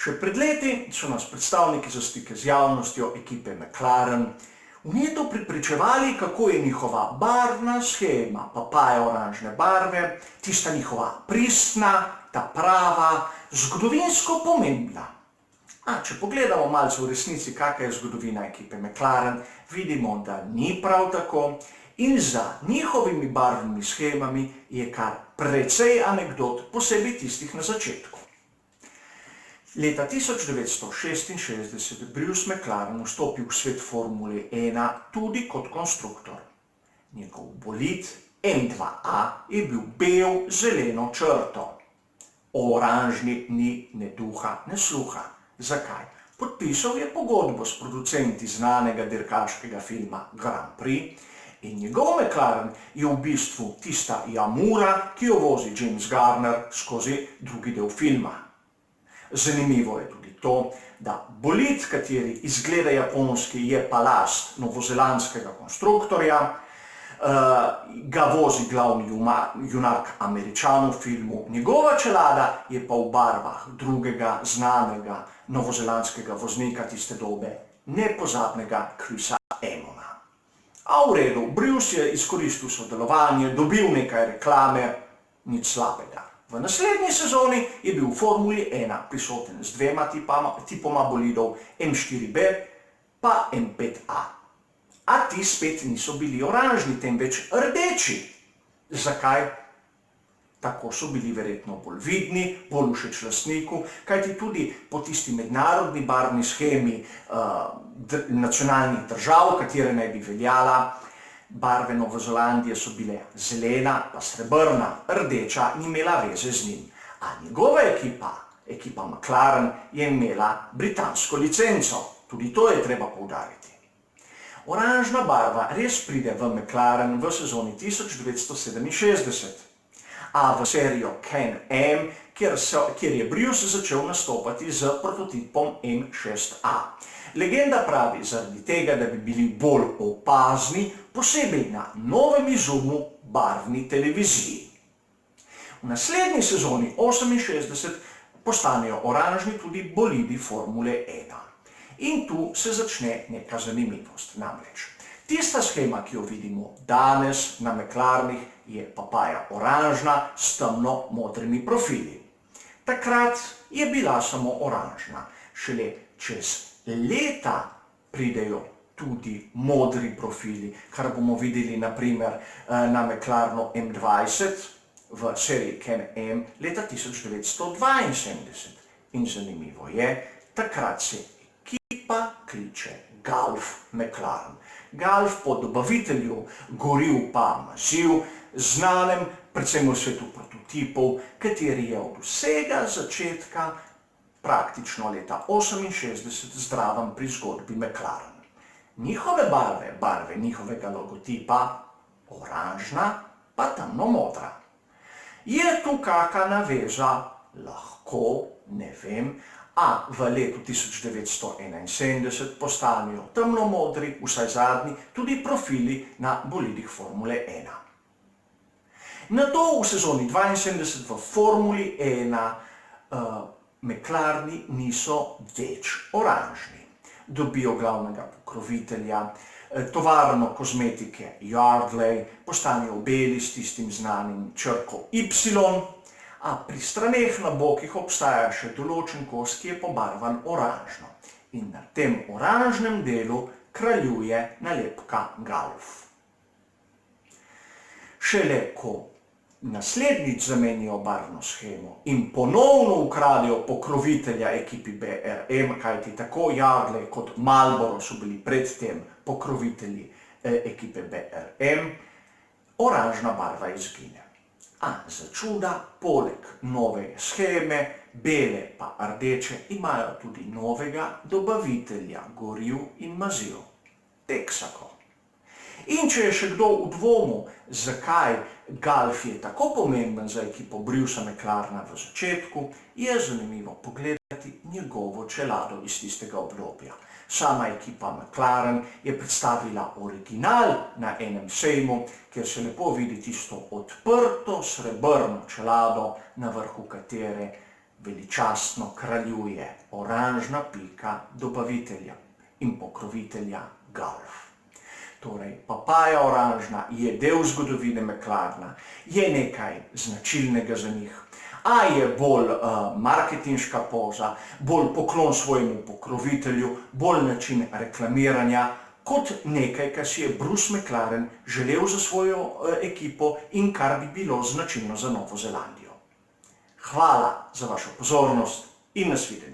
Še pred leti so nas predstavniki za stike z javnostjo ekipe McLaren vneto prepričevali, kako je njihova barvna shema papaja oranžne barve, tista njihova pristna, ta prava, zgodovinsko pomembna. Če pogledamo malce v resnici, kakšna je zgodovina ekipe McLaren, vidimo, da ni prav tako in za njihovimi barvnimi shemami je kar precej anekdot, posebej tistih na začetku. Leta 1966 Bruce McLaren vstopil v svet Formule 1 tudi kot konstruktor. Njegov bolid M2A je bil bel zeleno črto. O oranžni ni ne duha, ne sluha. Zakaj? Podpisal je pogodbo s producenti znanega dirkaškega filma Grand Prix in njegov McLaren je v bistvu tista jamura, ki jo vozi James Garner skozi drugi del filma. Zanimivo je tudi to, da bolid, kateri izgleda japonski, je pa last novozelandskega konstruktorja, ga vozi glavni junak Američan v filmu, njegova čelada je pa v barvah drugega znanega novozelandskega voznika tiste dobe, nepozabnega Chrisa Amona. A v redu, Bruce je izkoristil sodelovanje, dobil nekaj reklame, nič slabega. V naslednji sezoni je bil v Formuli 1 prisoten z dvema tipoma bolidov, M4B pa M5A. A ti spet niso bili oranžni, temveč rdeči. Zakaj? Tako so bili verjetno bolj vidni, bolj všeč lastniku, kajti tudi po tisti mednarodni barvni shemi nacionalnih držav, katere naj bi veljala, barve Nove Zelandije so bile zelena pa srebrna, rdeča ni imela veze z njim. A njegova ekipa McLaren, je imela britansko licenco. Tudi to je treba poudariti. Oranžna barva res pride v McLaren v sezoni 1967, a v serijo Can-Am, kjer je Bruce začel nastopati z prototipom M6A. Legenda pravi zaradi tega, da bi bili bolj opazni, posebej na novem izumu barvni televiziji. V naslednji sezoni 68 postanejo oranžni tudi bolidi Formule 1. In tu se začne neka zanimivost. Namreč, tista shema, ki jo vidimo danes na McLarenih, je papaja oranžna s temno modrimi profili. Takrat je bila samo oranžna, šele čez leta pridejo tudi modri profili, kar bomo videli naprimer na McLarenu M20 v seriji Can-Am leta 1972. In zanimivo je, takrat se ekipa kliče Gulf McLaren. Gulf po dobavitelju goriv pa Maziv, znanem predvsem v svetu prototipov, kateri je od vsega začetka praktično leta 1968 zdraven pri zgodbi McLaren. Njihove barve njihovega logotipa, oranžna pa temno modra. Je tu kakšna naveza? Lahko, ne vem, a v letu 1971 postanejo temno modri, vsaj zadnji, tudi profili na bolidih Formule 1. Nato v sezoni 72 v Formuli 1 McLareni niso več oranžni. Dobijo glavnega pokrovitelja, tovarno kozmetike Yardley, postanejo beli s tistim znanim črko Y, a pri straneh na bokih obstaja še določen kos, ki je pobarvan oranžno. In na tem oranžnem delu kraljuje nalepka Gulf. Šele ko naslednjič zamenijo barvno shemo in ponovno ukradejo pokrovitelja ekipi BRM, kajti tako Yardley kot Marlboro so bili predtem pokrovitelji ekipe BRM, oranžna barva izgine. A za čuda, poleg nove sheme, bele pa rdeče, imajo tudi novega dobavitelja goriv in maziv, Texaco. In če je še kdo v dvomu, zakaj Gulf je tako pomemben za ekipo Brucea McLarena v začetku, je zanimivo pogledati njegovo čelado iz tistega obdobja. Sama ekipa McLaren je predstavila original na enem sejmu, kjer se lepo vidi tisto odprto srebrno čelado, na vrhu katere veličastno kraljuje oranžna pika dobavitelja in pokrovitelja Golf. Torej, papaja oranžna je del zgodovine McLarena, je nekaj značilnega za njih. A je bolj marketinška poza, bolj poklon svojemu pokrovitelju, bolj način reklamiranja, kot nekaj, kar si je Bruce McLaren želel za svojo ekipo in kar bi bilo značilno za Novo Zelandijo. Hvala za vašo pozornost in nasvidenje.